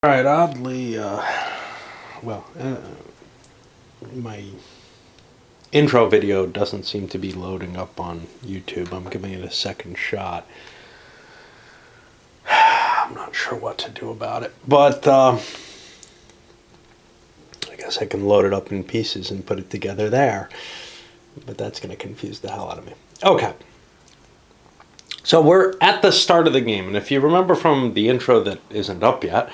Alright, oddly, my intro video doesn't seem to be loading up on YouTube. I'm giving it a second shot. I'm not sure what to do about it, but I guess I can load it up in pieces and put it together there. But that's going to confuse the hell out of me. Okay. So we're at the start of the game, and if you remember from the intro that isn't up yet,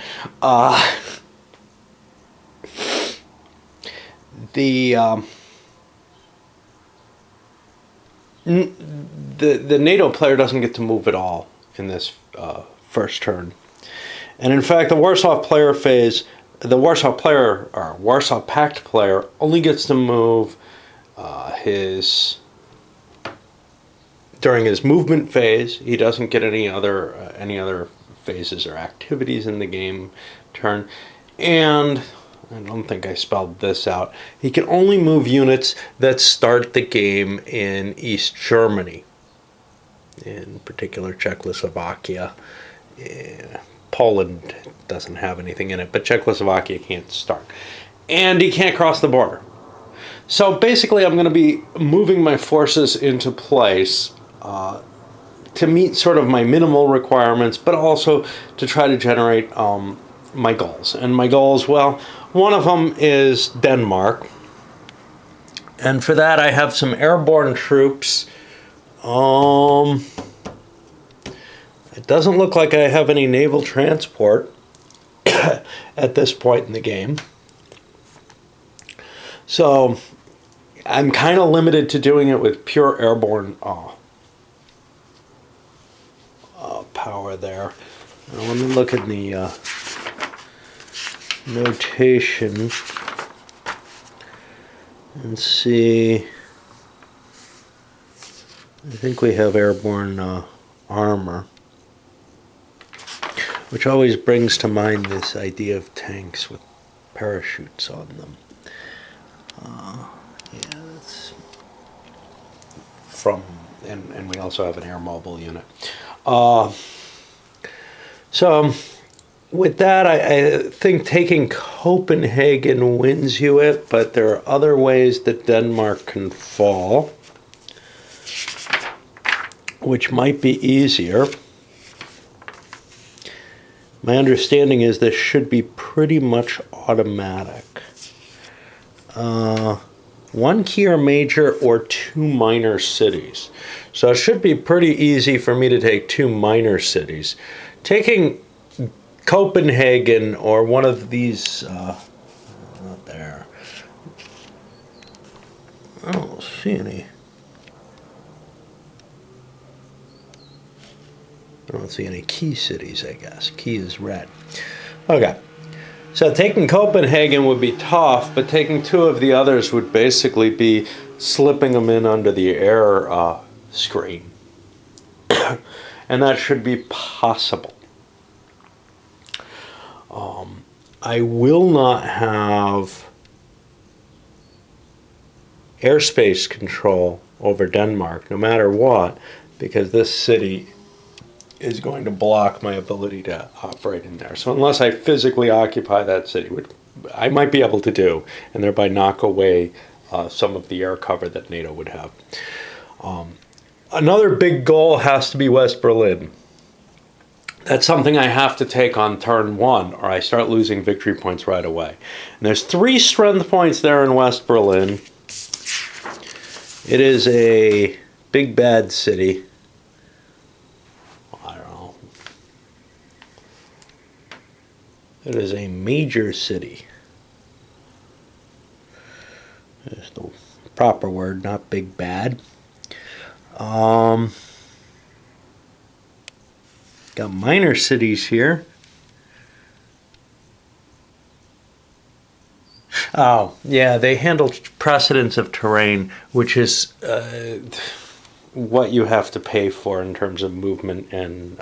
the NATO player doesn't get to move at all in this first turn, and in fact, the Warsaw Pact player only gets to move during his movement phase. He doesn't get any other phases or activities in the game turn, and I don't think I spelled this out. He can only move units that start the game in East Germany, in particular Czechoslovakia. Poland doesn't have anything in it, but Czechoslovakia can't start, and he can't cross the border. So basically, I'm going to be moving my forces into place to meet sort of my minimal requirements, but also to try to generate my goals. And my goals, well, one of them is Denmark. And for that, I have some airborne troops. It doesn't look like I have any naval transport at this point in the game. So I'm kind of limited to doing it with pure airborne power there. Now, let me look at the notation and see. I think we have airborne armor, which always brings to mind this idea of tanks with parachutes on them. Yeah, that's from, and we also have an air mobile unit. So with that, I think taking Copenhagen wins you it, but there are other ways that Denmark can fall, which might be easier. My understanding is this should be pretty much automatic. One key or major or two minor cities. So it should be pretty easy for me to take two minor cities. Taking Copenhagen or one of these, not there. I don't see any. I don't see any key cities, I guess. Key is red. Okay. So taking Copenhagen would be tough, but taking two of the others would basically be slipping them in under the air screen. And that should be possible. I will not have airspace control over Denmark, no matter what, because this city is going to block my ability to operate in there. So unless I physically occupy that city, which I might be able to do, and thereby knock away some of the air cover that NATO would have. Another big goal has to be West Berlin. That's something I have to take on turn one, or I start losing victory points right away. And there's 3 strength points there in West Berlin. It is a big bad city. It is a major city. There's the proper word, not big bad. Got minor cities here. Oh, yeah, they handle precedence of terrain, which is what you have to pay for in terms of movement and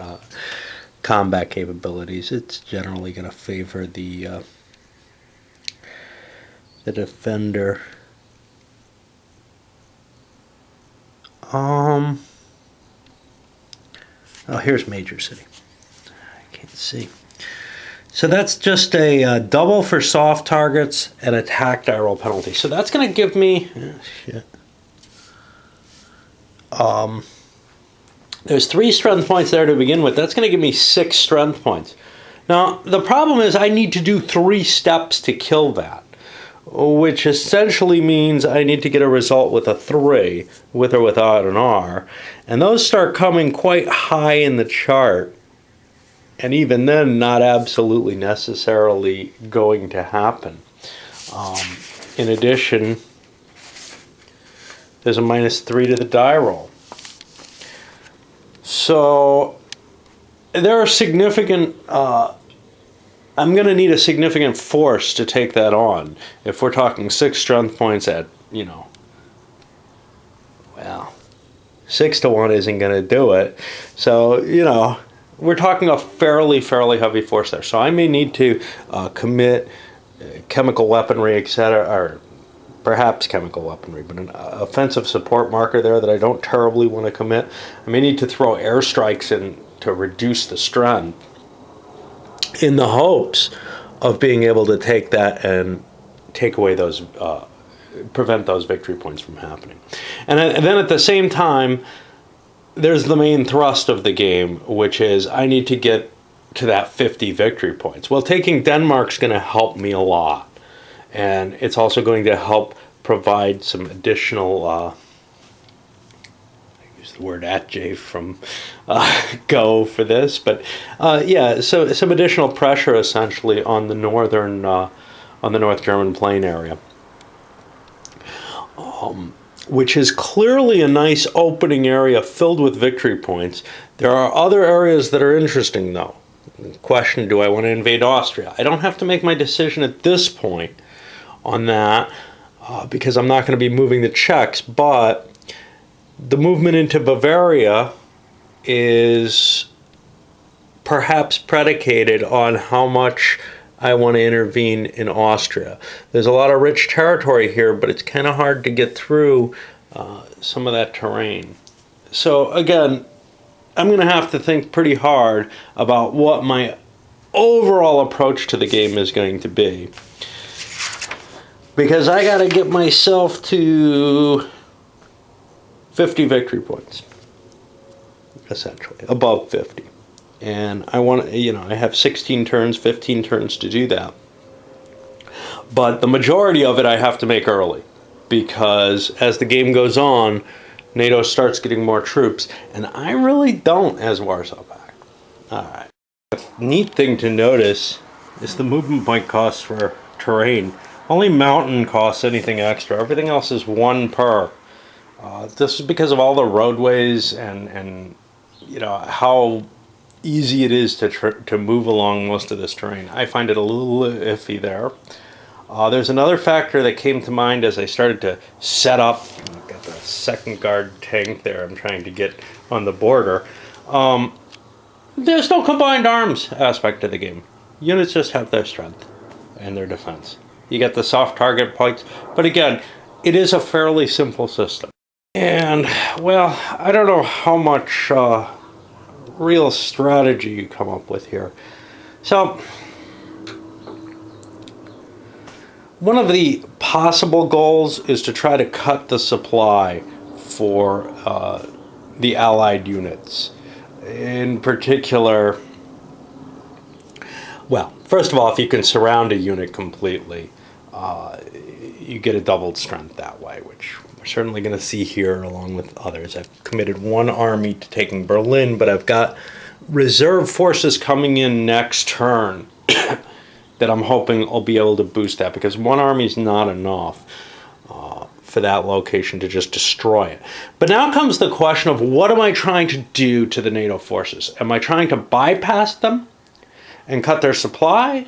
combat capabilities. It's generally going to favor the defender. Oh, here's major city. I can't see. So that's just a double for soft targets and attack die roll penalty. So that's going to give me... there's 3 strength points there to begin with. That's going to give me 6 strength points. Now, the problem is I need to do 3 steps to kill that, which essentially means I need to get a result with a 3, with or without an R. And those start coming quite high in the chart. And even then, not absolutely necessarily going to happen. In addition, there's a -3 to the die roll. So there are significant, I'm going to need a significant force to take that on. If we're talking 6 strength points at, well, 6 to 1 isn't going to do it. So, we're talking a fairly heavy force there. So I may need to commit chemical weaponry, etc., or perhaps chemical weaponry, but an offensive support marker there that I don't terribly want to commit. I may need to throw airstrikes in to reduce the strength in the hopes of being able to take that and take away those, prevent those victory points from happening. And then at the same time, there's the main thrust of the game, which is I need to get to that 50 victory points. Well, taking Denmark's going to help me a lot. And it's also going to help provide some additional, I use the word atjay from Go for this, but yeah, so some additional pressure essentially on the North German plain area. Which is clearly a nice opening area filled with victory points. There are other areas that are interesting, though. The question, do I want to invade Austria? I don't have to make my decision at this point on that because I'm not going to be moving the Czechs, but the movement into Bavaria is perhaps predicated on how much I want to intervene in Austria. There's a lot of rich territory here, but it's kind of hard to get through some of that terrain. So again, I'm going to have to think pretty hard about what my overall approach to the game is going to be. Because I got to get myself to 50 victory points, essentially, above 50. And I want to, I have 16 turns, 15 turns to do that. But the majority of it I have to make early, because as the game goes on, NATO starts getting more troops, and I really don't as Warsaw Pact. Alright. A neat thing to notice is the movement point costs for terrain. Only mountain costs anything extra. Everything else is 1 per. This is because of all the roadways and how easy it is to move along most of this terrain. I find it a little iffy there. There's another factor that came to mind as I started to set up. I've got the 2nd Guard tank there I'm trying to get on the border. There's no combined arms aspect to the game. Units just have their strength and their defense. You get the soft target points, but again, it is a fairly simple system. And, well, I don't know how much real strategy you come up with here. So, one of the possible goals is to try to cut the supply for the Allied units. In particular, well, first of all, if you can surround a unit completely, you get a doubled strength that way, which we're certainly going to see here along with others. I've committed 1 army to taking Berlin, but I've got reserve forces coming in next turn that I'm hoping will be able to boost that, because 1 army is not enough for that location to just destroy it. But now comes the question of, what am I trying to do to the NATO forces? Am I trying to bypass them and cut their supply,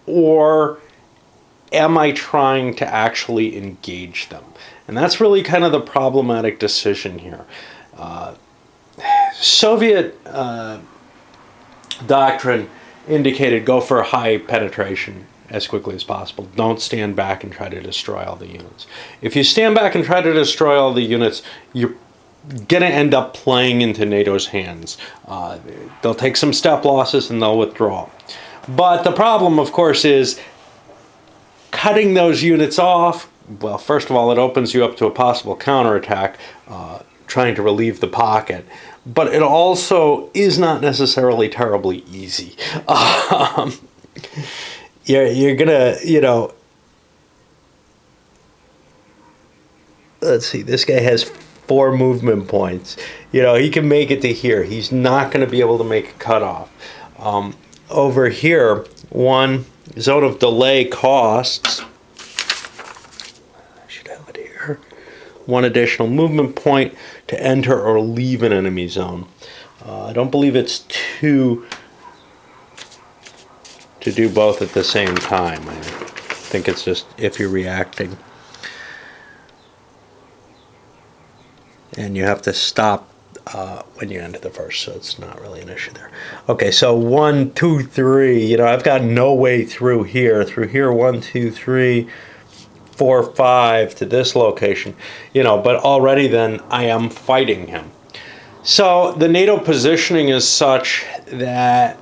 or am I trying to actually engage them? And that's really kind of the problematic decision here. Soviet doctrine indicated go for high penetration as quickly as possible. Don't stand back and try to destroy all the units. If you stand back and try to destroy all the units, you're going to end up playing into NATO's hands. They'll take some step losses and they'll withdraw. But the problem, of course, is cutting those units off. Well, first of all, it opens you up to a possible counterattack, trying to relieve the pocket. But it also is not necessarily terribly easy. You're gonna, let's see, this guy has 4 movement points. He can make it to here. He's not going to be able to make a cutoff. Over here, 1 zone of delay costs, I should have it here, 1 additional movement point to enter or leave an enemy zone. I don't believe it's 2 to do both at the same time. I think it's just if you're reacting. And you have to stop when you enter the first, so it's not really an issue there. Okay, so 1, 2, 3. I've got no way through here. 1, 2, 3, 4, 5 to this location. But already then I am fighting him. So the NATO positioning is such that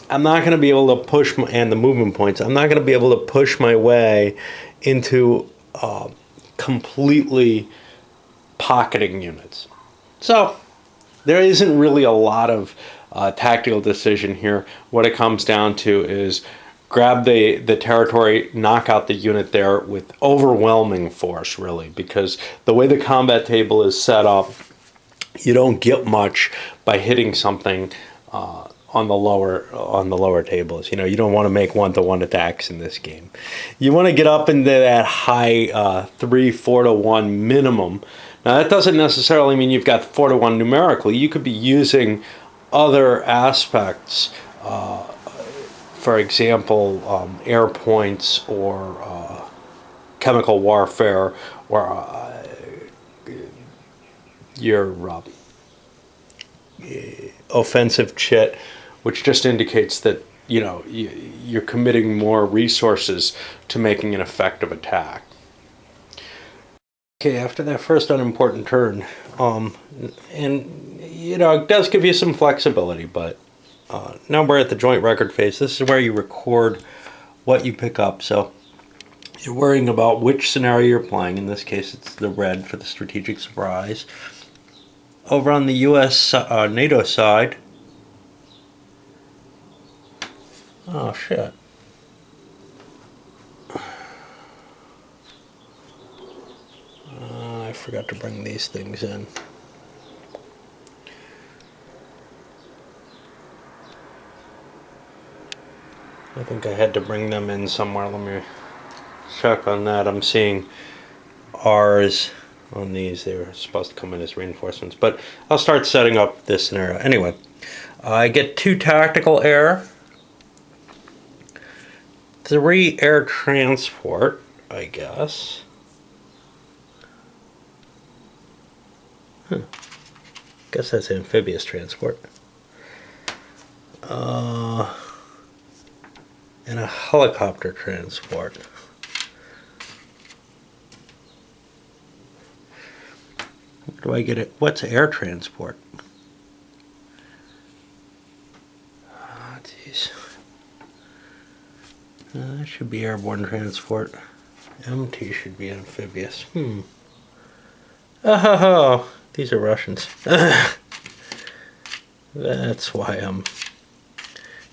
I'm not going to be able to push and the movement points. I'm not going to be able to push my way into completely pocketing units. So there isn't really a lot of tactical decision here. What it comes down to is grab the territory, knock out the unit there with overwhelming force, really, because the way the combat table is set up, you don't get much by hitting something on the lower tables. You don't want to make 1-to-1 attacks in this game. You want to get up into that high 3-4 to 1 minimum. Now that doesn't necessarily mean you've got 4 to 1 numerically. You could be using other aspects, for example, air points or chemical warfare, or your offensive chit, which just indicates that you're committing more resources to making an effective attack. Okay, after that first unimportant turn, and it does give you some flexibility, but now we're at the joint record phase. This is where you record what you pick up. So you're worrying about which scenario you're playing. In this case, it's the red for the strategic surprise. Over on the U.S. NATO side, oh shit. I forgot to bring these things in. I think I had to bring them in somewhere. Let me check on that. I'm seeing R's on these. They were supposed to come in as reinforcements, but I'll start setting up this scenario. Anyway, I get 2 tactical air, 3 air transport, I guess. Guess that's amphibious transport. And a helicopter transport. Where do I get it? What's air transport? Ah, jeez. That should be airborne transport. MT should be amphibious. Oh, these are Russians. That's why I'm...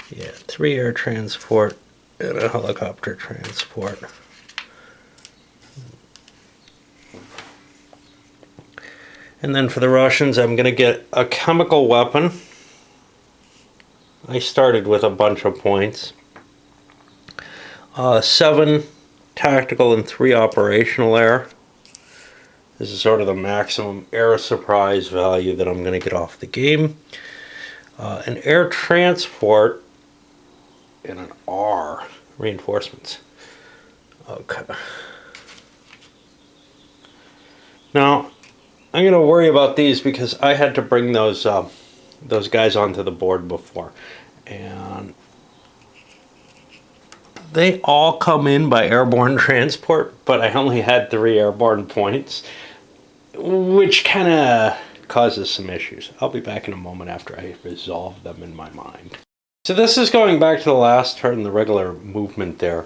Yeah, 3 air transport and a helicopter transport. And then for the Russians, I'm going to get a chemical weapon. I started with a bunch of points. 7 tactical and 3 operational air. This is sort of the maximum air surprise value that I'm going to get off the game. An air transport and an R, reinforcements. Okay. Now, I'm going to worry about these because I had to bring those guys onto the board before. And they all come in by airborne transport, but I only had 3 airborne points, which kind of causes some issues. I'll be back in a moment after I resolve them in my mind. So this is going back to the last turn, the regular movement there.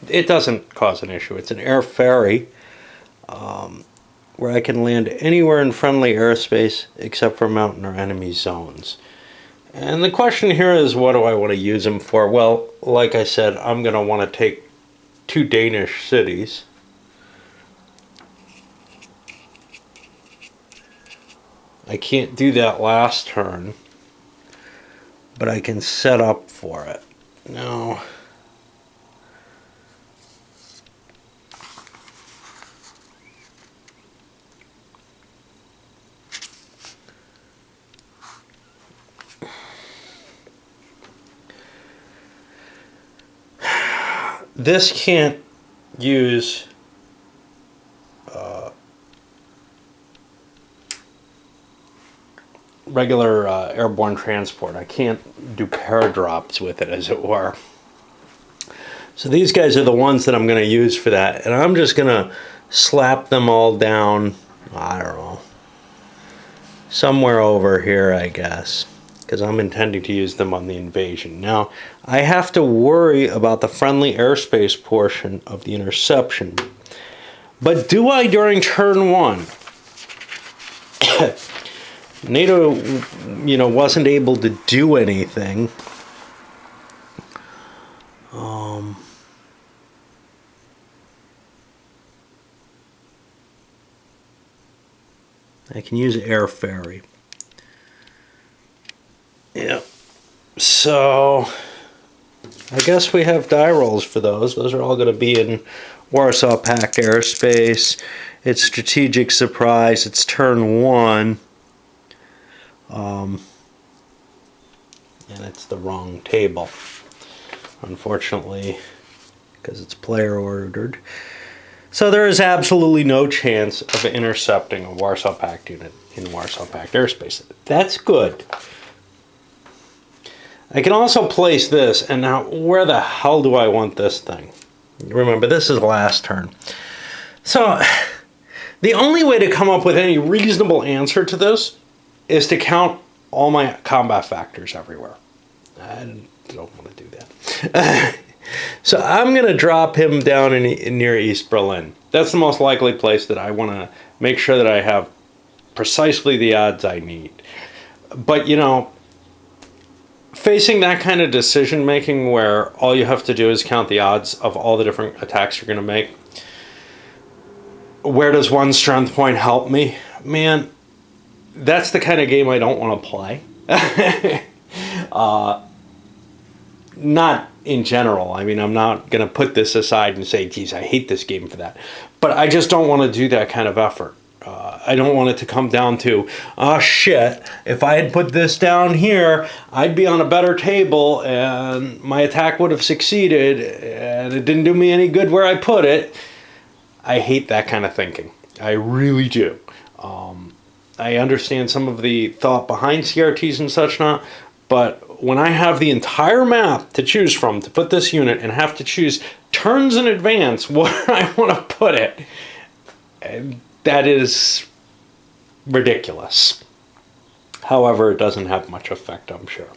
It doesn't cause an issue. It's an air ferry where I can land anywhere in friendly airspace except for mountain or enemy zones. And the question here is, what do I want to use them for? Well, like I said, I'm going to want to take 2 Danish cities. I can't do that last turn, but I can set up for it. Now, this can't use regular airborne transport. I can't do paradrops with it, as it were. So these guys are the ones that I'm going to use for that. And I'm just going to slap them all down, I don't know, somewhere over here, I guess, because I'm intending to use them on the invasion. Now, I have to worry about the friendly airspace portion of the interception. But do I during turn 1? NATO, wasn't able to do anything. I can use air ferry. Yep. So I guess we have die rolls for those. Those are all going to be in Warsaw Pact airspace. It's strategic surprise. It's turn 1. And it's the wrong table, unfortunately, because it's player ordered. So there is absolutely no chance of intercepting a Warsaw Pact unit in Warsaw Pact airspace. That's good. I can also place this, and now where the hell do I want this thing? Remember, this is last turn. So the only way to come up with any reasonable answer to this is to count all my combat factors everywhere. I don't want to do that. So I'm going to drop him down in near East Berlin. That's the most likely place that I want to make sure that I have precisely the odds I need. But, facing that kind of decision making where all you have to do is count the odds of all the different attacks you're going to make, where does one strength point help me? Man, that's the kind of game I don't want to play. Not in general. I mean, I'm not going to put this aside and say, geez, I hate this game for that. But I just don't want to do that kind of effort. I don't want it to come down to, oh shit, if I had put this down here, I'd be on a better table and my attack would have succeeded and it didn't do me any good where I put it. I hate that kind of thinking. I really do. I understand some of the thought behind CRTs and such not, but when I have the entire map to choose from to put this unit and have to choose turns in advance where I want to put it, that is ridiculous. However, it doesn't have much effect, I'm sure.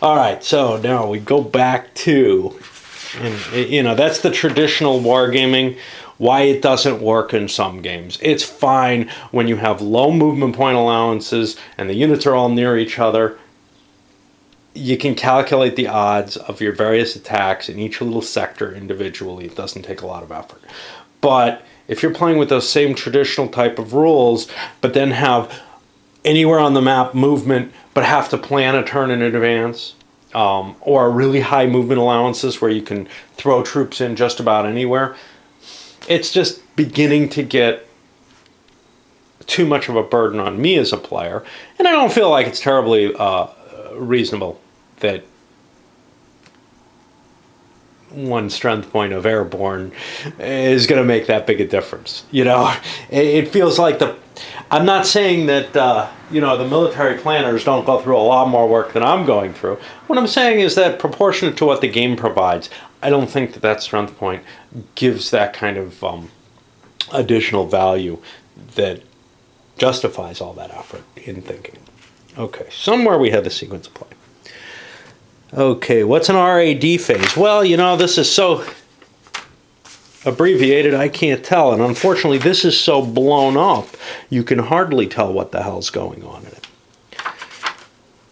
All right, so now we go back to, and that's the traditional wargaming. Why it doesn't work in some games. It's fine when you have low movement point allowances and the units are all near each other. You can calculate the odds of your various attacks in each little sector individually. It doesn't take a lot of effort. But if you're playing with those same traditional type of rules, but then have anywhere on the map movement, but have to plan a turn in advance, or really high movement allowances where you can throw troops in just about anywhere, it's just beginning to get too much of a burden on me as a player. And I don't feel like it's terribly reasonable that one strength point of Airborne is going to make that big a difference. It feels like I'm not saying that, the military planners don't go through a lot more work than I'm going through. What I'm saying is that proportionate to what the game provides, I don't think that strength point gives that kind of additional value that justifies all that effort in thinking. Okay, somewhere we had the sequence of play. Okay, what's an RAD phase? Well, you know, this is so abbreviated I can't tell, and unfortunately this is so blown up you can hardly tell what the hell's going on in it.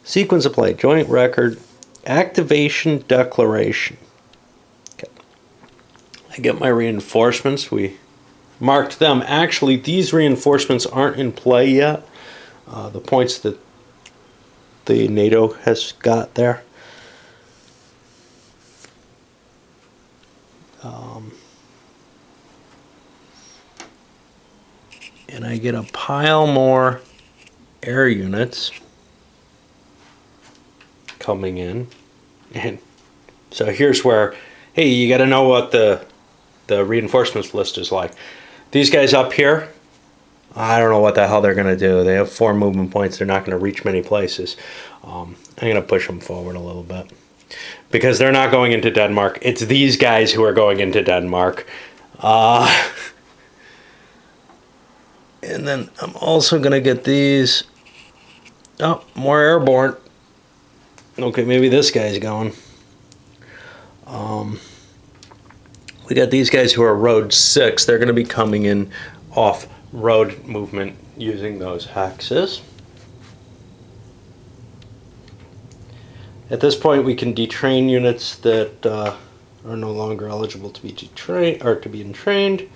Sequence of play, joint record, activation declaration. Okay. I get my reinforcements. We marked them. Actually, these reinforcements aren't in play yet. The points that the NATO has got there. And I get a pile more air units coming in. And so here's where, hey, you got to know what the reinforcements list is like. These guys up here, I don't know what the hell they're going to do. They have 4 movement points. They're not going to reach many places. I'm going to push them forward a little bit because they're not going into Denmark. It's these guys who are going into Denmark. And then I'm also going to get these. Oh, more airborne. Okay, maybe this guy's going. We got these guys who are road 6. They're going to be coming in off road movement using those hexes. At this point, we can detrain units that are no longer eligible to be detrained or to be entrained.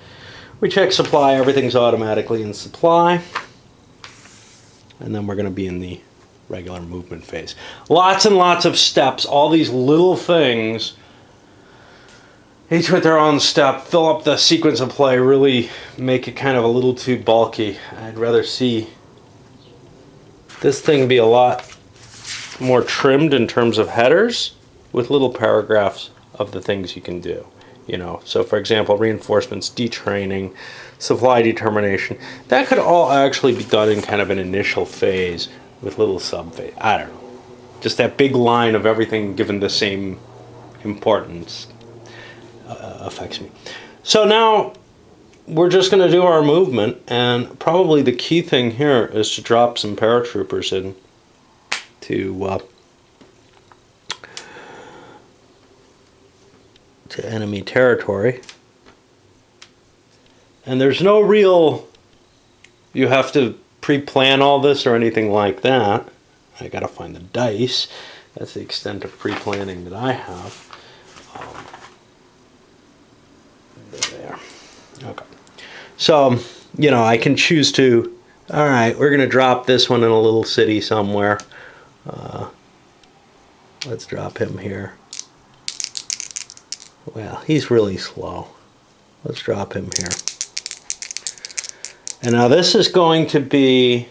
We check supply. Everything's automatically in supply, and then we're going to be in the regular movement phase. Lots and lots of steps. All these little things, each with their own step, fill up the sequence of play. Really make it kind of a little too bulky. I'd rather see this thing be a lot more trimmed in terms of headers with little paragraphs of the things you can do. You know, so for example, reinforcements, detraining, supply determination. That could all actually be done in kind of an initial phase with little sub-phase. I don't know. Just that big line of everything given the same importance affects me. So now we're just going to do our movement, and probably the key thing here is to drop some paratroopers in to enemy territory. And there's no real, you have to pre-plan all this or anything like that. I gotta find the dice. That's the extent of pre-planning that I have. There. Okay. So, you know, I can choose to, all right, we're gonna drop this one in a little city somewhere. Let's drop him here. Well, he's really slow. Let's drop him here. And now this is going to be,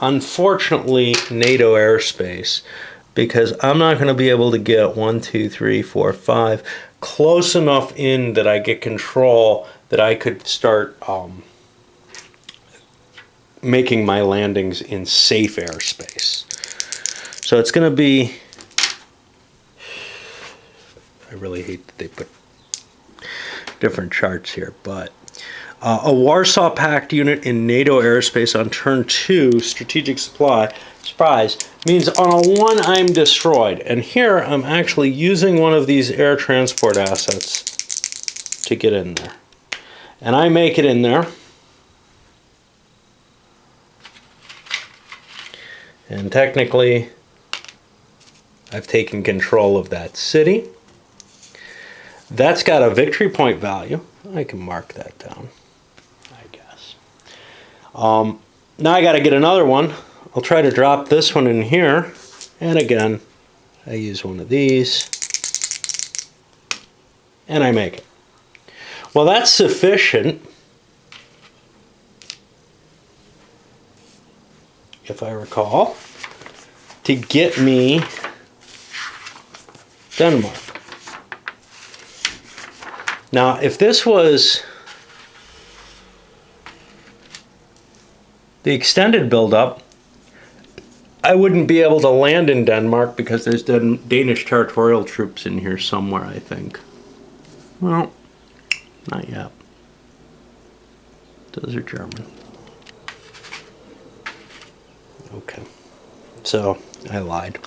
unfortunately, NATO airspace, because I'm not going to be able to get 1, 2, 3, 4, 5 close enough in that I get control that I could start making my landings in safe airspace. So it's going to be, I really hate that they put different charts here, but a Warsaw Pact unit in NATO airspace on turn 2, strategic surprise, means on a 1 I'm destroyed. And here I'm actually using one of these air transport assets to get in there. And I make it in there. And technically, I've taken control of that city. That's got a victory point value. I can mark that down, I guess. Now I got to get another one. I'll try to drop this one in here. And again, I use one of these. And I make it. Well, that's sufficient, if I recall, to get me Denmark. Now, if this was the extended buildup, I wouldn't be able to land in Denmark because there's Danish territorial troops in here somewhere, I think. Well, not yet. Those are German. Okay. So, I lied.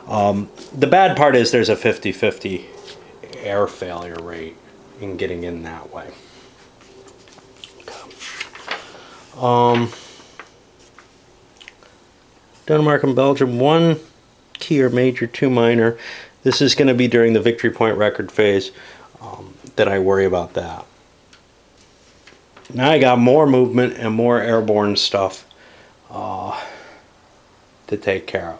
The bad part is there's a 50-50 air failure rate in getting in that way. Denmark and Belgium, 1 key or major, 2 minor. This is going to be during the victory point record phase that I worry about that. Now I got more movement and more airborne stuff to take care of.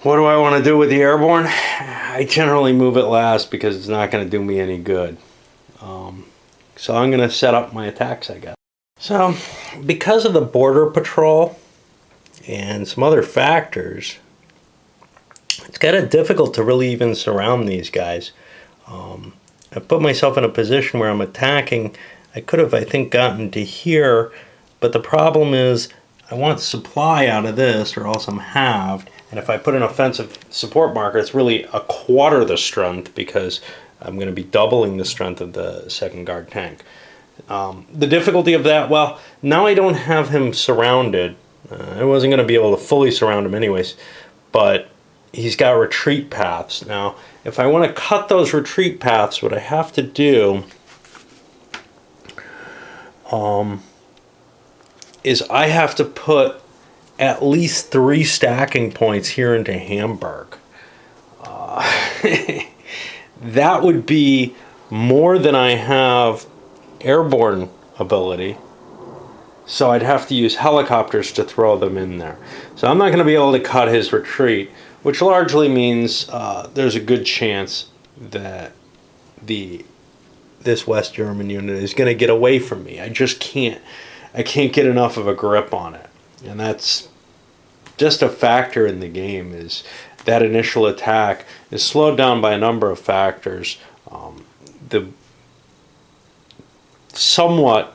What do I want to do with the airborne? I generally move it last because it's not going to do me any good. So I'm going to set up my attacks, I guess. So because of the border patrol and some other factors, it's kind of difficult to really even surround these guys. I put myself in a position where I'm attacking. I could have, I think, gotten to here, but the problem is I want supply out of this or else I'm halved. And if I put an offensive support marker, it's really a quarter the strength because I'm going to be doubling the strength of the second guard tank. The difficulty of that, well, now I don't have him surrounded. I wasn't going to be able to fully surround him anyways, but he's got retreat paths. Now, if I want to cut those retreat paths, what I have to do is I have to put at least 3 stacking points here into Hamburg. That would be more than I have airborne ability. So I'd have to use helicopters to throw them in there. So I'm not going to be able to cut his retreat, which largely means there's a good chance that this West German unit is going to get away from me. I just can't. I can't get enough of a grip on it. And that's just a factor in the game, is that initial attack is slowed down by a number of factors. The somewhat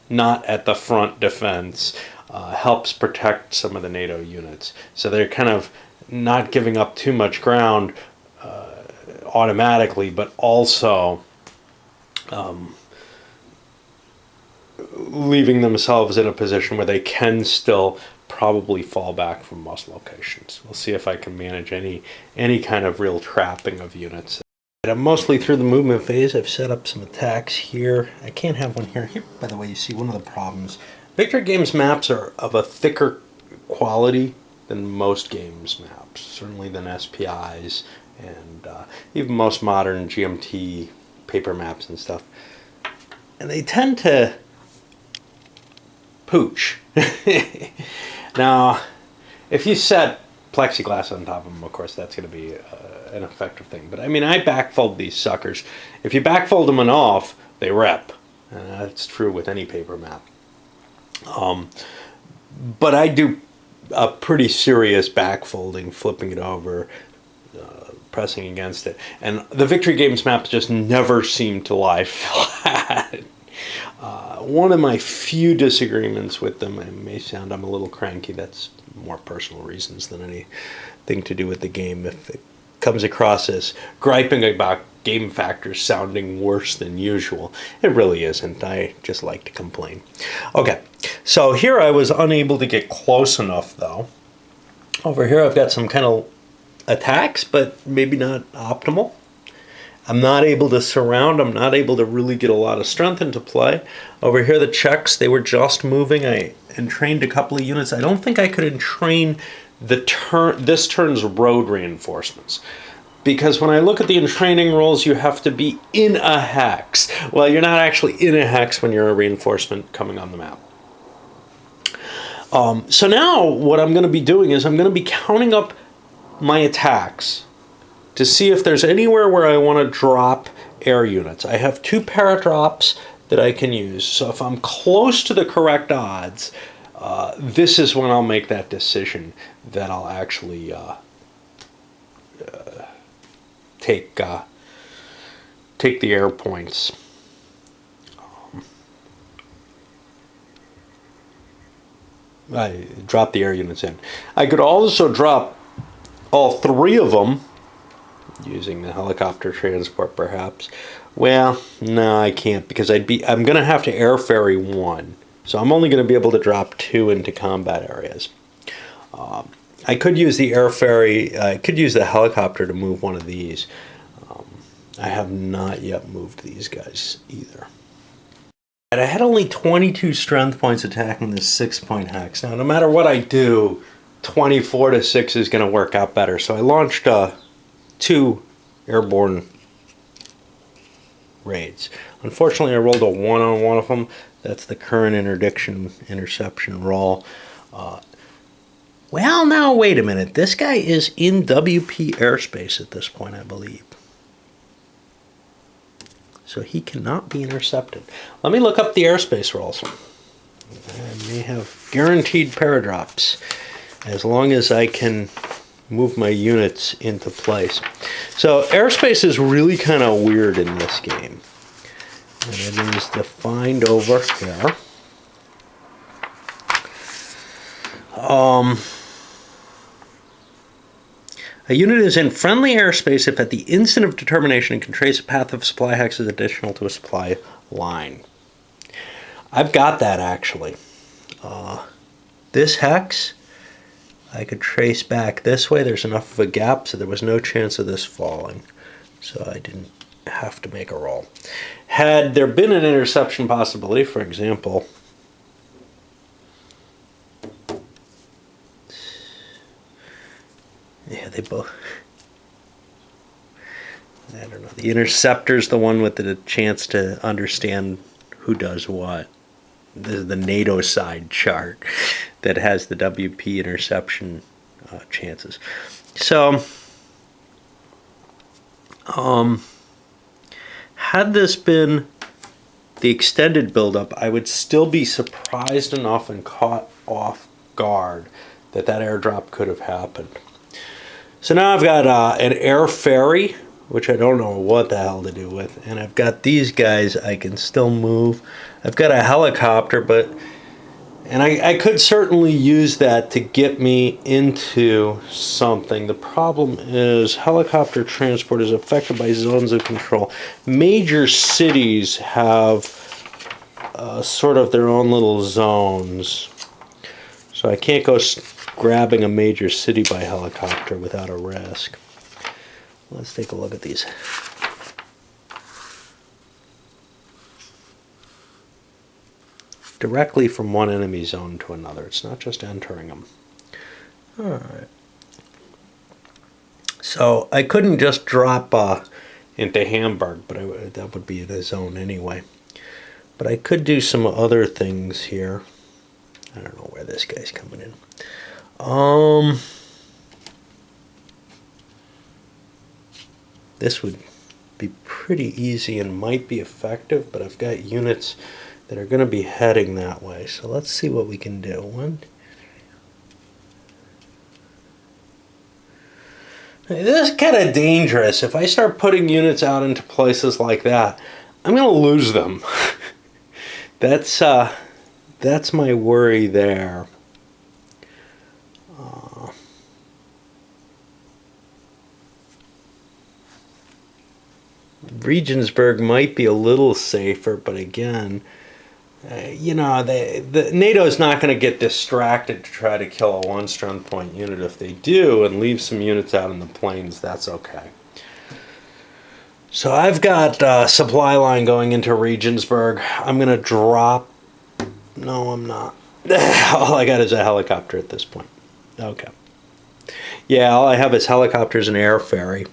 not at the front defense helps protect some of the NATO units. So they're kind of not giving up too much ground automatically, but also leaving themselves in a position where they can still probably fall back from most locations. We'll see if I can manage any kind of real trapping of units. I'm mostly through the movement phase. I've set up some attacks here. I can't have one here. Here, by the way, you see one of the problems. Victor Games maps are of a thicker quality than most games maps, certainly than SPI's and even most modern GMT paper maps and stuff. And they tend to pooch. Now, if you set plexiglass on top of them, of course, that's going to be an effective thing. But I mean, I backfold these suckers. If you backfold them enough, they rip. That's true with any paper map. But I do a pretty serious backfolding, flipping it over, pressing against it. And the Victory Games maps just never seem to lie flat. One of my few disagreements with them, it may sound I'm a little cranky, that's more personal reasons than anything to do with the game. If it comes across as griping about game factors sounding worse than usual, it really isn't. I just like to complain. Okay, so here I was unable to get close enough though. Over here I've got some kind of attacks, but maybe not optimal. I'm not able to surround. I'm not able to really get a lot of strength into play. Over here, the Czechs, they were just moving. I entrained a couple of units. I don't think I could entrain this turn's road reinforcements. Because when I look at the entraining rolls, you have to be in a hex. Well, you're not actually in a hex when you're a reinforcement coming on the map. So now what I'm going to be doing is I'm going to be counting up my attacks to see if there's anywhere where I want to drop air units. I have 2 paradrops that I can use. So if I'm close to the correct odds, this is when I'll make that decision that I'll actually take the air points. I drop the air units in. I could also drop all 3 of them using the helicopter transport, perhaps. Well, no, I can't, because I'm going to have to air ferry 1. So I'm only going to be able to drop 2 into combat areas. I could use the air ferry, I could use the helicopter to move one of these. I have not yet moved these guys either. And I had only 22 strength points attacking this 6-point hex. Now, no matter what I do, 24 to 6 is going to work out better. So I launched 2 airborne raids. Unfortunately, I rolled a 1 on one of them. That's the current interception roll. Well, now, wait a minute. This guy is in WP airspace at this point, I believe. So he cannot be intercepted. Let me look up the airspace rolls. I may have guaranteed paradrops as long as I can move my units into place. So airspace is really kind of weird in this game. And it is defined over here. A unit is in friendly airspace if at the instant of determination it can trace a path of supply hexes additional to a supply line. I've got that actually. This hex, I could trace back this way. There's enough of a gap so there was no chance of this falling. So I didn't have to make a roll. Had there been an interception possibility, for example, yeah, they both. I don't know. The interceptor's the one with the chance to understand who does what. This is the Nato side chart that has the WP interception chances. So, had this been the extended buildup, I would still be surprised enough and caught off guard that that airdrop could have happened. So now I've got an air ferry, which I don't know what the hell to do with, and I've got these guys I can still move. I've got a helicopter, and I could certainly use that to get me into something. The problem is helicopter transport is affected by zones of control. Major cities have sort of their own little zones, so I can't go grabbing a major city by helicopter without a risk. Let's take a look at these. Directly from one enemy zone to another. It's not just entering them. Alright. So I couldn't just drop into Hamburg, but that would be in a zone anyway. But I could do some other things here. I don't know where this guy's coming in. This would be pretty easy and might be effective, but I've got units that are going to be heading that way. So let's see what we can do. This is kind of dangerous. If I start putting units out into places like that, I'm going to lose them. That's my worry there. Regensburg might be a little safer, but again, you know, the NATO's not going to get distracted to try to kill a 1 strength point unit. If they do and leave some units out in the plains, that's okay. So I've got a supply line going into Regensburg. I'm going to drop. No, I'm not. All I got is a helicopter at this point. Okay. Yeah, all I have is helicopters and air ferry.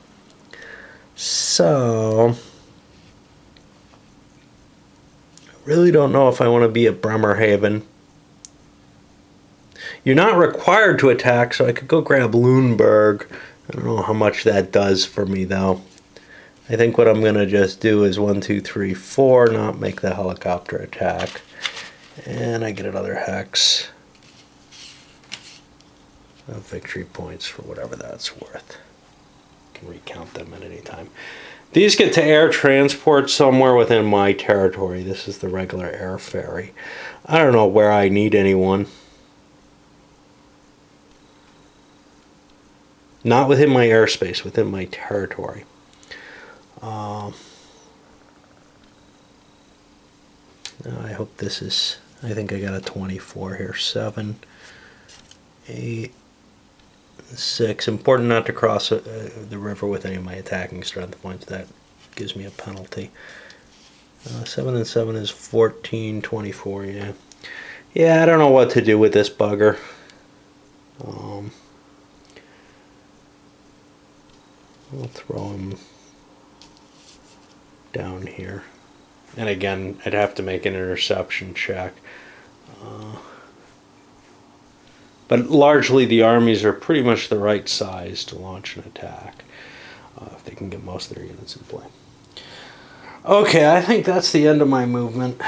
So, I really don't know if I want to be at Bremerhaven. You're not required to attack, so I could go grab Lüneburg. I don't know how much that does for me, though. I think what I'm going to just do is 1, 2, 3, 4, not make the helicopter attack. And I get another hex of victory points for whatever that's worth. Can recount them at any time. These get to air transport somewhere within my territory. This is the regular air ferry. I don't know where I need anyone. Not within my airspace, within my territory. I hope this is, I think I got a 24 here. 7, 8, 6. Important not to cross the river with any of my attacking strength points. That gives me a penalty. 7 and 7 is 14, 24, yeah. Yeah, I don't know what to do with this bugger. I'll throw him down here. And again, I'd have to make an interception check. But largely the armies are pretty much the right size to launch an attack, if they can get most of their units in play. Okay, I think that's the end of my movement.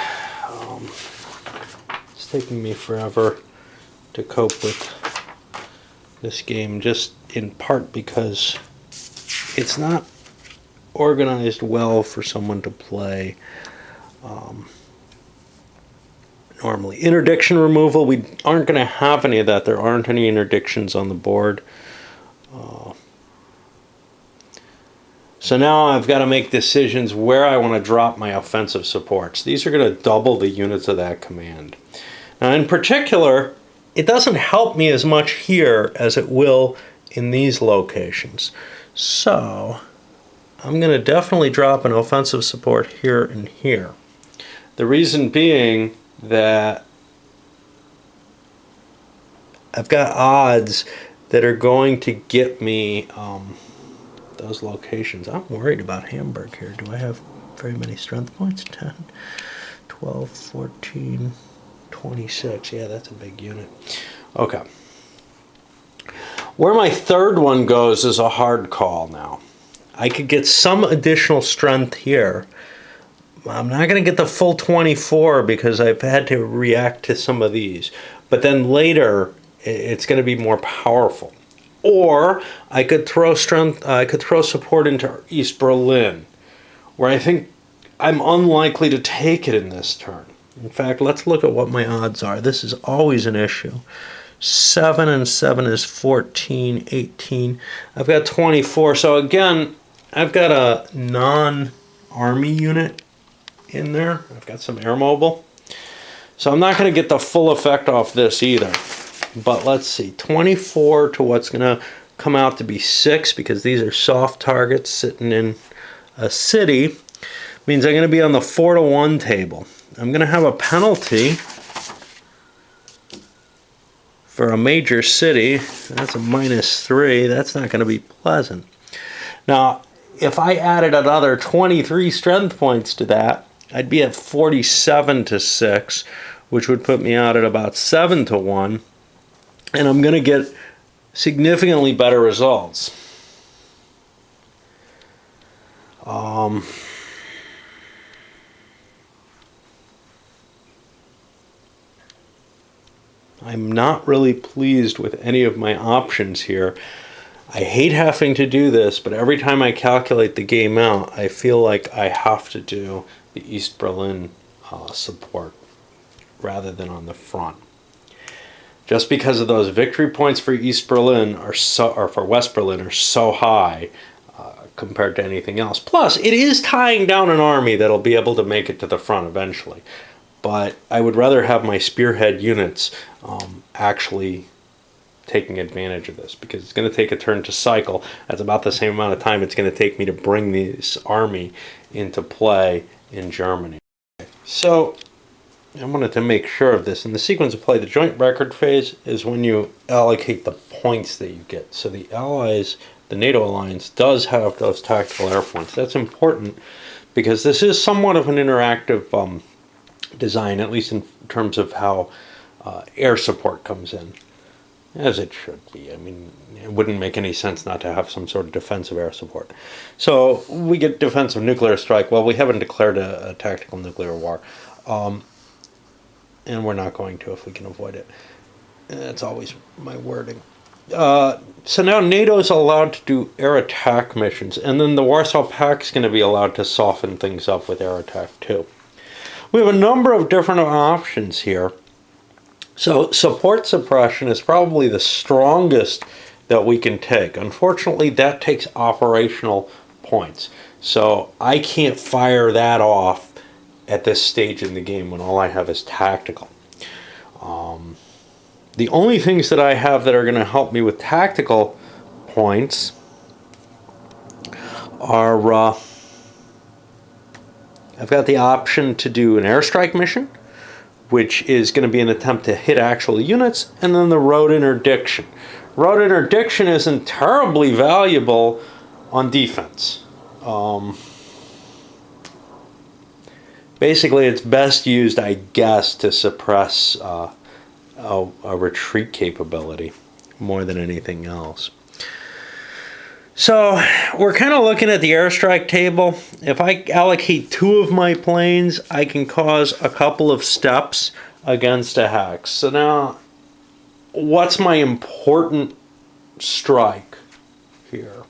It's taking me forever to cope with this game, just in part because it's not organized well for someone to play. Normally, interdiction removal, we aren't going to have any of that. There aren't any interdictions on the board. So now I've got to make decisions where I want to drop my offensive supports. These are going to double the units of that command. Now, in particular, it doesn't help me as much here as it will in these locations. So I'm going to definitely drop an offensive support here and here. The reason being that I've got odds that are going to get me those locations. I'm worried about Hamburg here. Do I have very many strength points? 10, 12, 14, 26. Yeah, that's a big unit. Okay. Where my third one goes is a hard call now. I could get some additional strength here. I'm not going to get the full 24 because I've had to react to some of these. But then later, it's going to be more powerful. Or I could throw support into East Berlin, where I think I'm unlikely to take it in this turn. In fact, let's look at what my odds are. This is always an issue. 7 and 7 is 14, 18. I've got 24. So again, I've got a non-army unit in there. I've got some air mobile. So I'm not going to get the full effect off this either. But let's see, 24 to what's going to come out to be 6, because these are soft targets sitting in a city, means I'm going to be on the 4-to-1 table. I'm going to have a penalty for a major city. That's a -3. That's not going to be pleasant. Now, if I added another 23 strength points to that, I'd be at 47-6, which would put me out at about 7-1. And I'm going to get significantly better results. I'm not really pleased with any of my options here. I hate having to do this, but every time I calculate the game out, I feel like I have to do the East Berlin support rather than on the front. Just because of those victory points for East Berlin or for West Berlin are so high compared to anything else. Plus, it is tying down an army that'll be able to make it to the front eventually. But I would rather have my spearhead units actually taking advantage of this, because it's going to take a turn to cycle. That's about the same amount of time it's going to take me to bring this army into play in Germany. So I wanted to make sure of this. In the sequence of play, the joint record phase is when you allocate the points that you get. So the Allies, the NATO alliance, does have those tactical air points. That's important because this is somewhat of an interactive design, at least in terms of how air support comes in, as it should be. I mean, it wouldn't make any sense not to have some sort of defensive air support. So we get defensive nuclear strike. Well, we haven't declared a tactical nuclear war. And we're not going to if we can avoid it. That's always my wording. So now NATO is allowed to do air attack missions, and then the Warsaw Pact is going to be allowed to soften things up with air attack too. We have a number of different options here. So support suppression is probably the strongest that we can take. Unfortunately, that takes operational points. So I can't fire that off at this stage in the game when all I have is tactical. The only things that I have that are going to help me with tactical points are I've got the option to do an airstrike mission, which is going to be an attempt to hit actual units, and then the road interdiction. Road interdiction isn't terribly valuable on defense. Basically, it's best used, I guess, to suppress a retreat capability more than anything else. So we're kind of looking at the airstrike table. If I allocate 2 of my planes, I can cause a couple of steps against a hex. So now, what's my important strike here?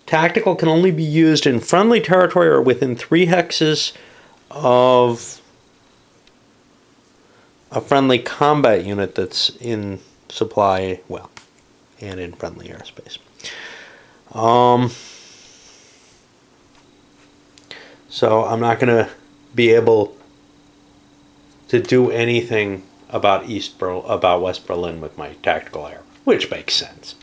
Tactical can only be used in friendly territory or within 3 hexes of a friendly combat unit that's in supply, well, and in friendly airspace. So I'm not going to be able to do anything about West Berlin with my tactical air, which makes sense.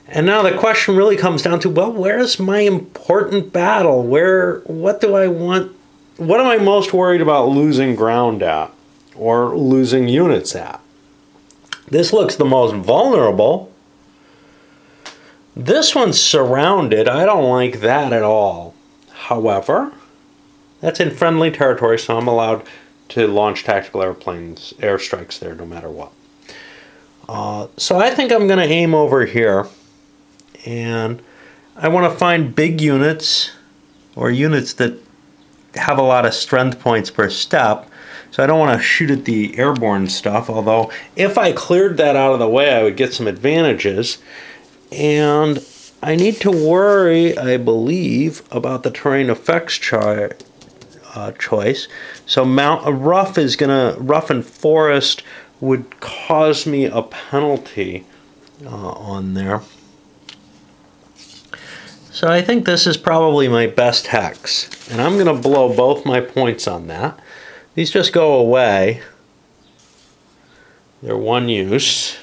And now the question really comes down to, well, where's my important battle? What do I want? What am I most worried about losing ground at or losing units at? This looks the most vulnerable. This one's surrounded. I don't like that at all. However, that's in friendly territory, so I'm allowed to launch tactical airstrikes there no matter what. So I think I'm going to aim over here, and I want to find big units or units that have a lot of strength points per step. So I don't want to shoot at the airborne stuff, although if I cleared that out of the way, I would get some advantages. And I need to worry, I believe, about the terrain effects choice. So rough and forest would cause me a penalty on there. So I think this is probably my best hex. And I'm going to blow both my points on that. These just go away. They're one use.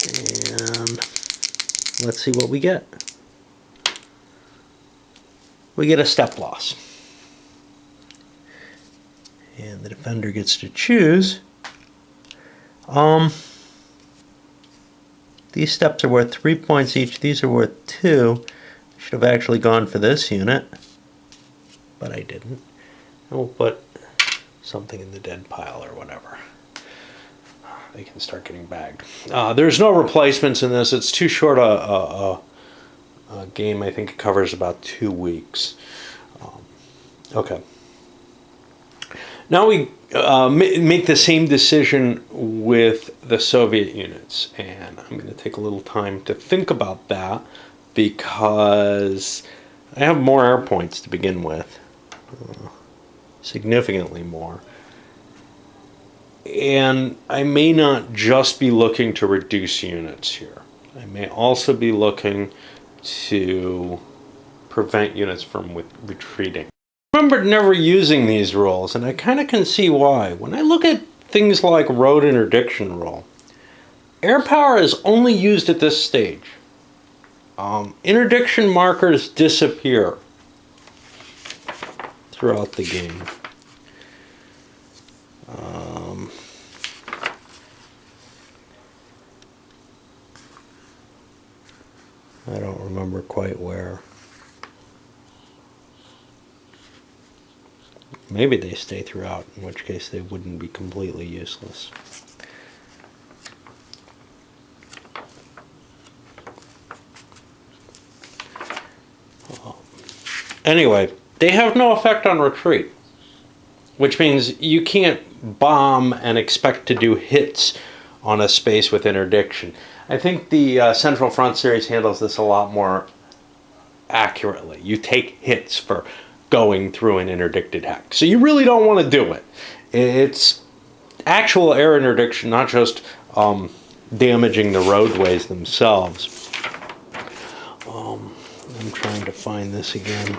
And let's see what we get. We get a step loss. And the defender gets to choose. These steps are worth 3 points each. These are worth 2. I should have actually gone for this unit, but I didn't. And we'll put something in the dead pile or whatever. They can start getting bagged. There's no replacements in this. It's too short a game. I think it covers about 2 weeks. Okay. Now we make the same decision with the Soviet units, and I'm going to take a little time to think about that because I have more air points to begin with, significantly more, and I may not just be looking to reduce units here. I may also be looking to prevent units from retreating. I remember never using these rules, and I kind of can see why. When I look at things like road interdiction rule, air power is only used at this stage. Interdiction markers disappear throughout the game. I don't remember quite where. Maybe they stay throughout, in which case they wouldn't be completely useless. Anyway, they have no effect on retreat, which means you can't bomb and expect to do hits on a space with interdiction. I think the Central Front series handles this a lot more accurately. You take hits for going through an interdicted hex. So you really don't want to do it. It's actual air interdiction, not just damaging the roadways themselves. I'm trying to find this again.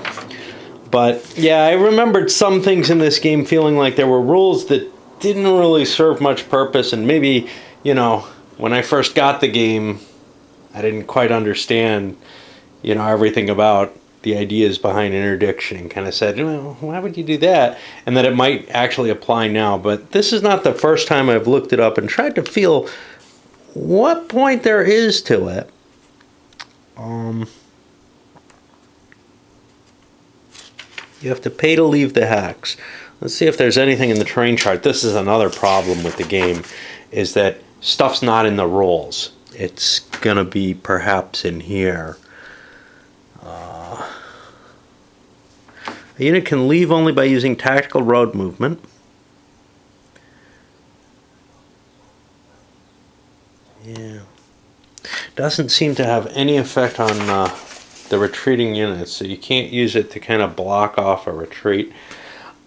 But yeah, I remembered some things in this game feeling like there were rules that didn't really serve much purpose, and maybe, you know, when I first got the game, I didn't quite understand, you know, everything about the ideas behind interdiction, and kind of said, well, why would you do that? And that it might actually apply now. But this is not the first time I've looked it up and tried to feel what point there is to it. You have to pay to leave the hex. Let's see if there's anything in the terrain chart. This is another problem with the game, is that stuff's not in the rules. It's gonna be perhaps in here. A unit can leave only by using tactical road movement. Yeah. Doesn't seem to have any effect on the retreating units, so you can't use it to kind of block off a retreat.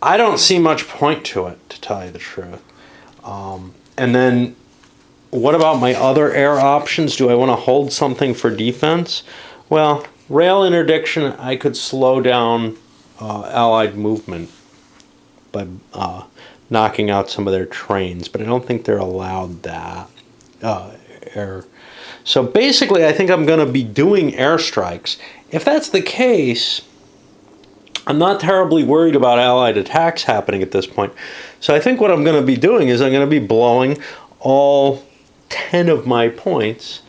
I don't see much point to it, to tell you the truth. And then, what about my other air options? Do I want to hold something for defense? Well, rail interdiction, I could slow down Allied movement by knocking out some of their trains, but I don't think they're allowed that. So basically, I think I'm going to be doing airstrikes. If that's the case, I'm not terribly worried about Allied attacks happening at this point. So I think what I'm going to be doing is I'm going to be blowing all 10 of my points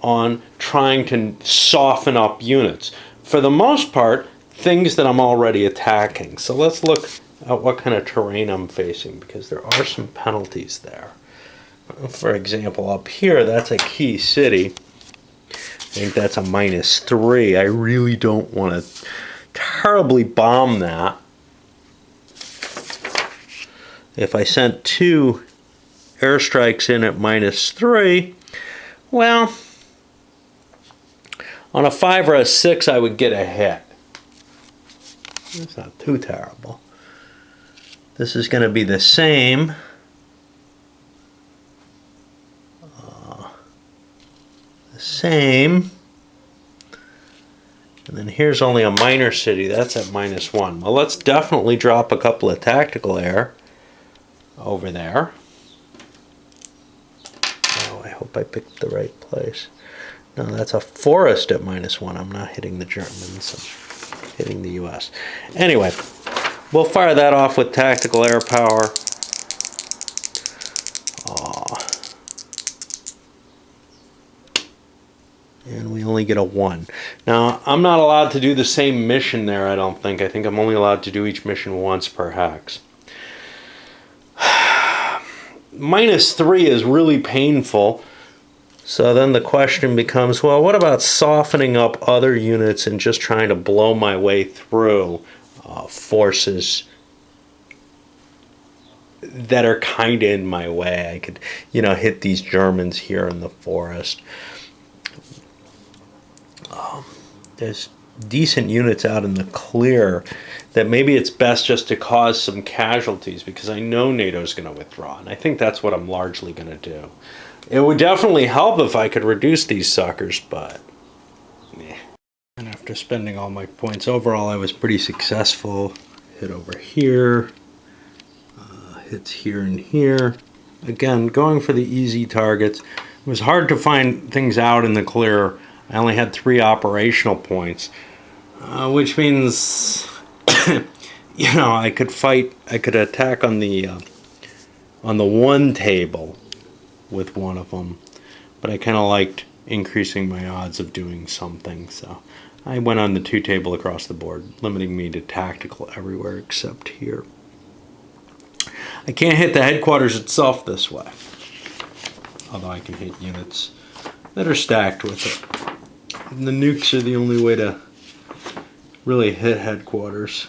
on trying to soften up units. For the most part, things that I'm already attacking. So let's look at what kind of terrain I'm facing, because there are some penalties there. For example, up here, that's a key city. I think that's a -3. I really don't want to terribly bomb that. If I sent 2 airstrikes in at -3, well, on a 5 or a 6, I would get a hit. That's not too terrible. This is going to be the same. Same. And then here's only a minor city. That's at -1. Well, let's definitely drop a couple of tactical air over there. Oh, I hope I picked the right place. No, that's a forest at -1. I'm not hitting the Germans. I'm hitting the US. Anyway, we'll fire that off with tactical air power. And we only get a 1. Now, I'm not allowed to do the same mission there, I don't think. I think I'm only allowed to do each mission once per hex. -3 is really painful. So then the question becomes, well, what about softening up other units and just trying to blow my way through forces that are kind of in my way? I could, you know, hit these Germans here in the forest. There's decent units out in the clear that maybe it's best just to cause some casualties, because I know NATO's going to withdraw, and I think that's what I'm largely going to do. It would definitely help if I could reduce these suckers, but yeah. And after spending all my points overall, I was pretty successful. Hit over here, hits here and here. Again, going for the easy targets. It was hard to find things out in the clear. I only had 3 operational points, which means, you know, I could attack on the 1 table with one of them, but I kind of liked increasing my odds of doing something, so I went on the 2 table across the board, limiting me to tactical everywhere except here. I can't hit the headquarters itself this way, although I can hit units that are stacked with it. And the nukes are the only way to really hit headquarters.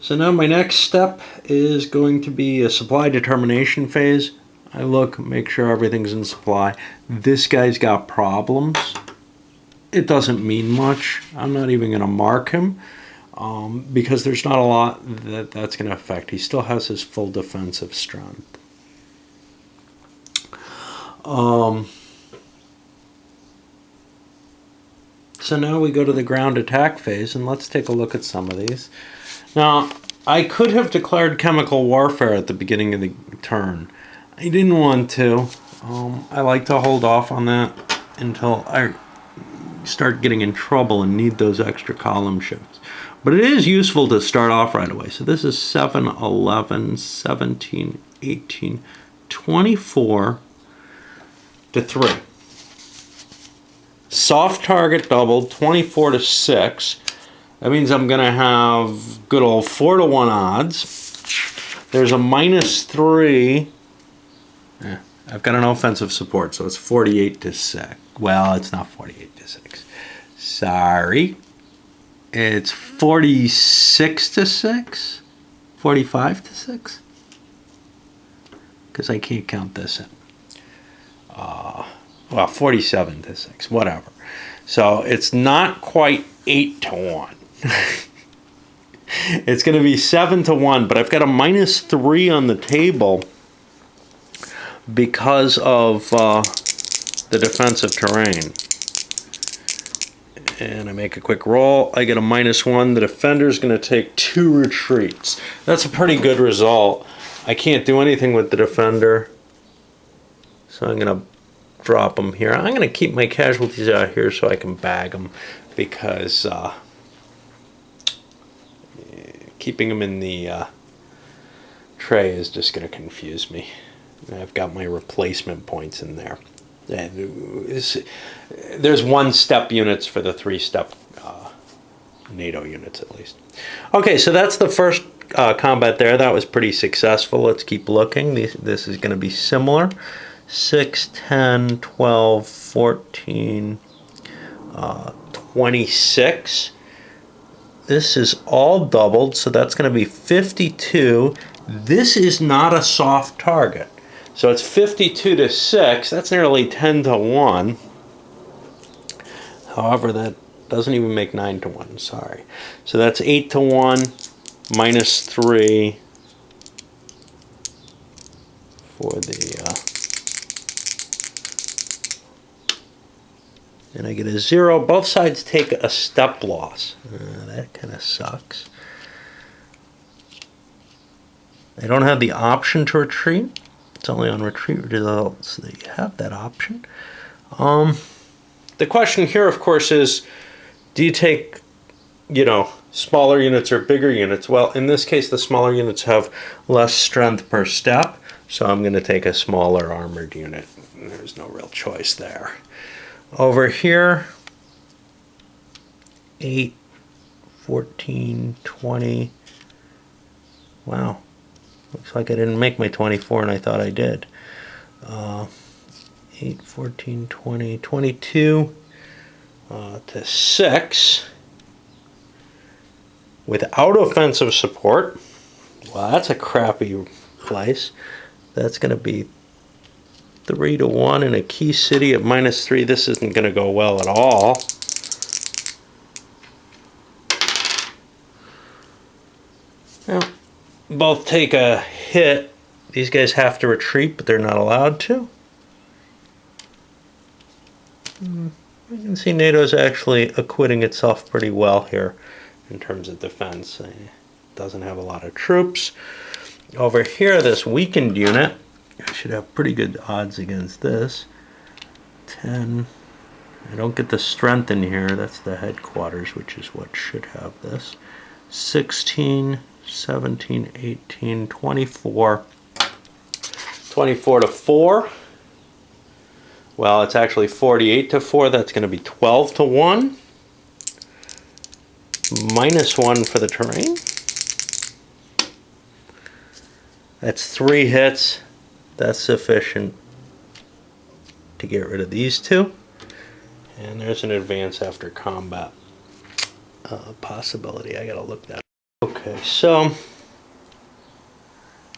So now my next step is going to be a supply determination phase. I look, make sure everything's in supply. This guy's got problems. It doesn't mean much. I'm not even going to mark him because there's not a lot that's going to affect. He still has his full defensive strength. So now we go to the ground attack phase, and let's take a look at some of these. Now, I could have declared chemical warfare at the beginning of the turn. I didn't want to. I like to hold off on that until I start getting in trouble and need those extra column shifts. But it is useful to start off right away. So this is 7, 11, 17, 18, 24 to 3. Soft target doubled, 24 to 6. That means I'm going to have good old 4 to 1 odds. There's a -3. I've got an offensive support, so it's 48 to 6. Well, it's not 48 to 6. Sorry. It's 46 to 6? 45 to 6? Because I can't count this in. Well, 47 to 6, whatever. So it's not quite 8 to 1. It's going to be 7 to 1, but I've got a -3 on the table because of the defensive terrain. And I make a quick roll. I get a -1. The defender's going to take 2 retreats. That's a pretty good result. I can't do anything with the defender, so I'm going to drop him here. I'm going to keep my casualties out here so I can bag them, because keeping them in the tray is just going to confuse me. I've got my replacement points in there. There's 1-step units for the 3-step NATO units, at least. Okay, so that's the first combat there. That was pretty successful. Let's keep looking. This is going to be similar. 6, 10, 12, 14, 26. This is all doubled, so that's going to be 52. This is not a soft target. So it's 52 to 6. That's nearly 10 to 1. However, that doesn't even make 9 to 1. Sorry. So that's 8 to 1, -3 for the... and I get a 0. Both sides take a step loss. That kind of sucks. I don't have the option to retreat. It's only on retreat results that you have that option. The question here, of course, is, do you take, smaller units or bigger units? Well, in this case, the smaller units have less strength per step, so I'm going to take a smaller armored unit. There's no real choice there. Over here, 8, 14, 20. Wow. Looks like I didn't make my 24, and I thought I did. 8, 14, 20, 22 to 6. Without offensive support. Well, that's a crappy place. That's going to be 3 to 1 in a key city at -3. This isn't going to go well at all. Well, both take a hit. These guys have to retreat, but they're not allowed to. You can see NATO's actually acquitting itself pretty well here in terms of defense. It doesn't have a lot of troops. Over here, this weakened unit, I should have pretty good odds against this. 10. I don't get the strength in here. That's the headquarters, which is what should have this. 16, 17, 18, 24. 24 to 4. Well, it's actually 48 to 4. That's going to be 12 to 1. -1 for the terrain. That's 3 hits. That's sufficient to get rid of these 2. And there's an advance after combat possibility. I gotta look that up. Okay, so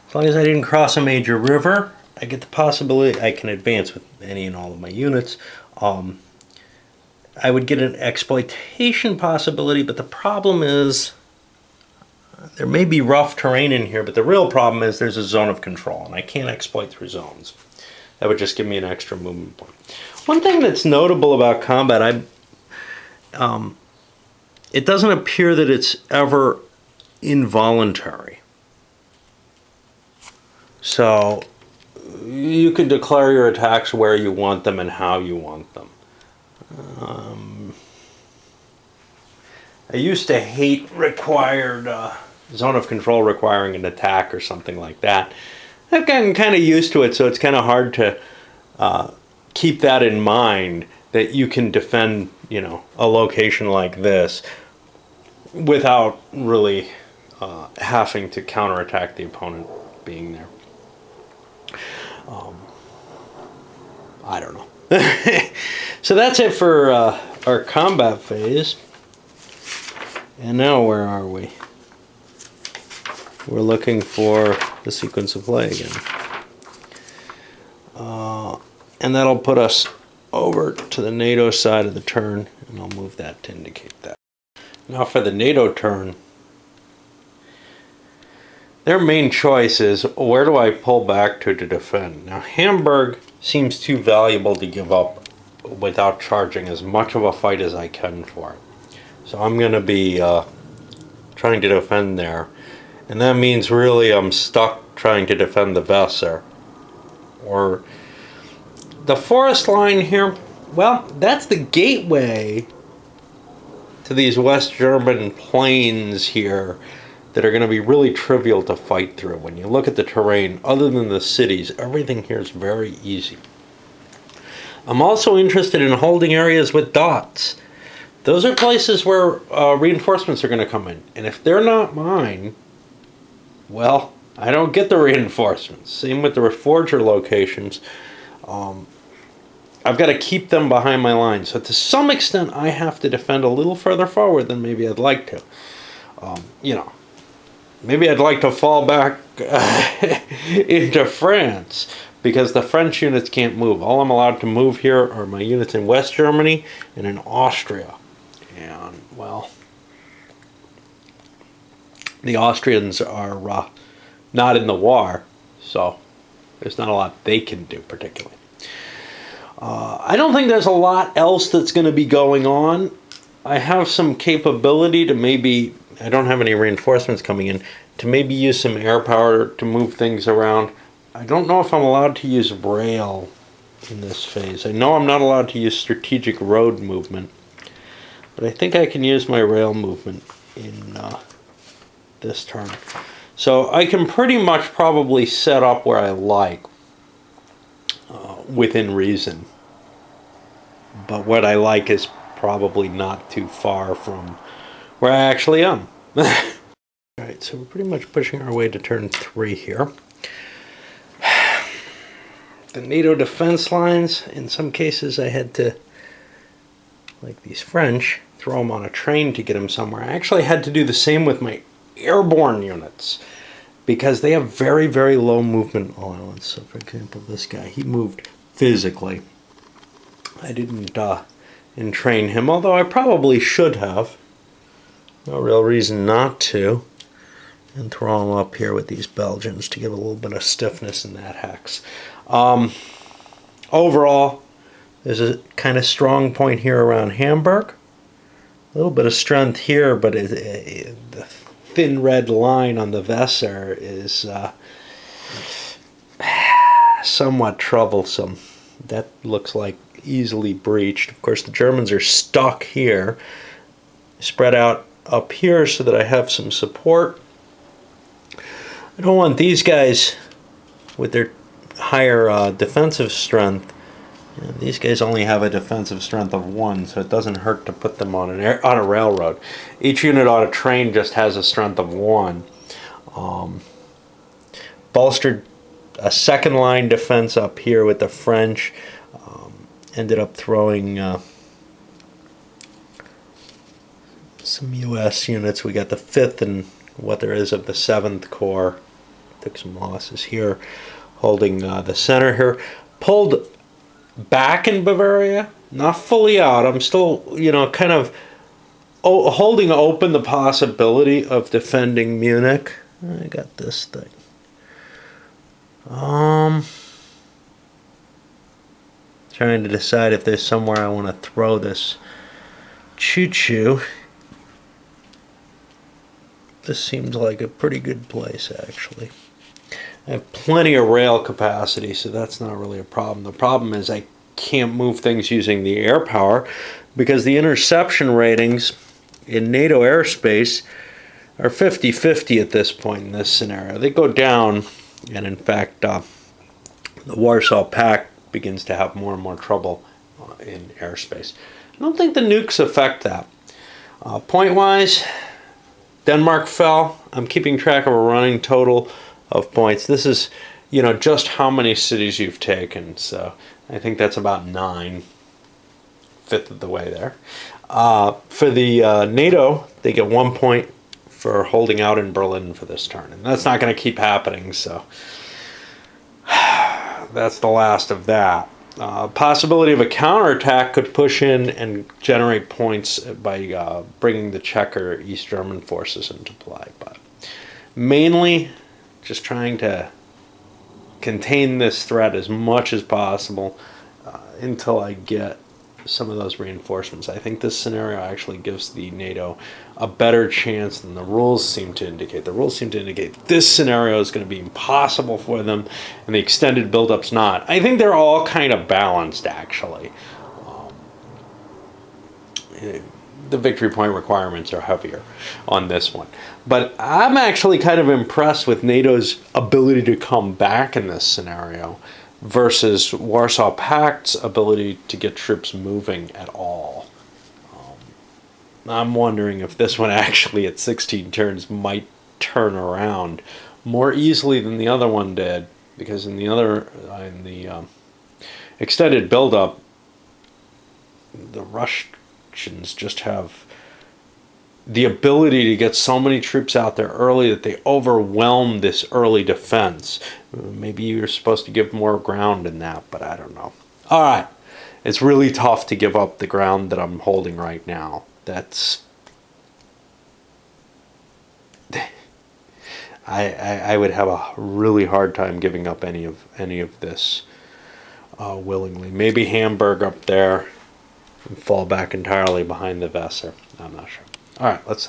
as long as I didn't cross a major river, I get the possibility I can advance with any and all of my units. I would get an exploitation possibility, but the problem is there may be rough terrain in here, but the real problem is there's a zone of control, and I can't exploit through zones. That would just give me an extra movement point. One thing that's notable about combat, it doesn't appear that it's ever involuntary. So you can declare your attacks where you want them and how you want them. I used to hate required zone of control requiring an attack or something like that. I've gotten kind of used to it, so it's kind of hard to keep that in mind, that you can defend, a location like this without really having to counterattack the opponent being there. I don't know. So that's it for our combat phase. And now where are we? We're looking for the sequence of play again. And that'll put us over to the NATO side of the turn, and I'll move that to indicate that. Now for the NATO turn, their main choice is, where do I pull back to defend? Now Hamburg seems too valuable to give up without charging as much of a fight as I can for it. So I'm going to be trying to defend there. And that means really I'm stuck trying to defend the Weser. Or the forest line here, well, that's the gateway to these West German plains here that are going to be really trivial to fight through. When you look at the terrain, other than the cities, everything here is very easy. I'm also interested in holding areas with dots. Those are places where reinforcements are going to come in. And if they're not mine, well, I don't get the reinforcements. Same with the Reforger locations. I've got to keep them behind my line. So to some extent, I have to defend a little further forward than maybe I'd like to. Maybe I'd like to fall back into France, because the French units can't move. All I'm allowed to move here are my units in West Germany and in Austria. And, well, the Austrians are not in the war, so there's not a lot they can do particularly. I don't think there's a lot else that's going to be going on. I have some capability to maybe, I don't have any reinforcements coming in, to maybe use some air power to move things around. I don't know if I'm allowed to use rail in this phase. I know I'm not allowed to use strategic road movement, but I think I can use my rail movement in this turn. So I can pretty much probably set up where I like within reason. But what I like is probably not too far from where I actually am. Alright, so we're pretty much pushing our way to turn 3 here. The NATO defense lines, in some cases I had to, like these French, throw them on a train to get them somewhere. I actually had to do the same with my airborne units, because they have very, very low movement allowance. So for example, this guy, he moved physically. I didn't entrain him, although I probably should have. No real reason not to. And throw him up here with these Belgians to give a little bit of stiffness in that hex. Overall, there's a kind of strong point here around Hamburg. A little bit of strength here, but the thin red line on the Weser is somewhat troublesome. That looks like easily breached. Of course, the Germans are stuck here, spread out up here so that I have some support. I don't want these guys with their higher defensive strength. These guys only have a defensive strength of 1, so it doesn't hurt to put them on a railroad. Each unit on a train just has a strength of 1. Bolstered a second line defense up here with the French. Ended up throwing some U.S. units. We got the 5th and what there is of the 7th Corps. Took some losses here, holding the center here. Pulled back in Bavaria, not fully out. I'm still, kind of holding open the possibility of defending Munich. I got this thing. Trying to decide if there's somewhere I want to throw this choo-choo. This seems like a pretty good place, actually. I have plenty of rail capacity, so that's not really a problem. The problem is I can't move things using the air power because the interception ratings in NATO airspace are 50-50 at this point in this scenario. They go down, and in fact, the Warsaw Pact begins to have more and more trouble in airspace. I don't think the nukes affect that. Point-wise, Denmark fell. I'm keeping track of a running total of points. This is, just how many cities you've taken. So I think that's about 9, fifth of the way there. For the NATO, they get 1 point for holding out in Berlin for this turn. And that's not going to keep happening, so that's the last of that. Possibility of a counterattack could push in and generate points by bringing the Czech or East German forces into play. But mainly just trying to contain this threat as much as possible until I get some of those reinforcements. I think this scenario actually gives the NATO a better chance than the rules seem to indicate. The rules seem to indicate this scenario is going to be impossible for them, and the extended build-up's not. I think they're all kind of balanced, actually. The victory point requirements are heavier on this one. But I'm actually kind of impressed with NATO's ability to come back in this scenario versus Warsaw Pact's ability to get troops moving at all. I'm wondering if this one actually at 16 turns might turn around more easily than the other one did, because in the extended build-up, the Russians just have the ability to get so many troops out there early that they overwhelm this early defense. Maybe you're supposed to give more ground in that, but I don't know. All right. It's really tough to give up the ground that I'm holding right now. That's... I would have a really hard time giving up any of this willingly. Maybe Hamburg up there and fall back entirely behind the Weser. I'm not sure. All right, let's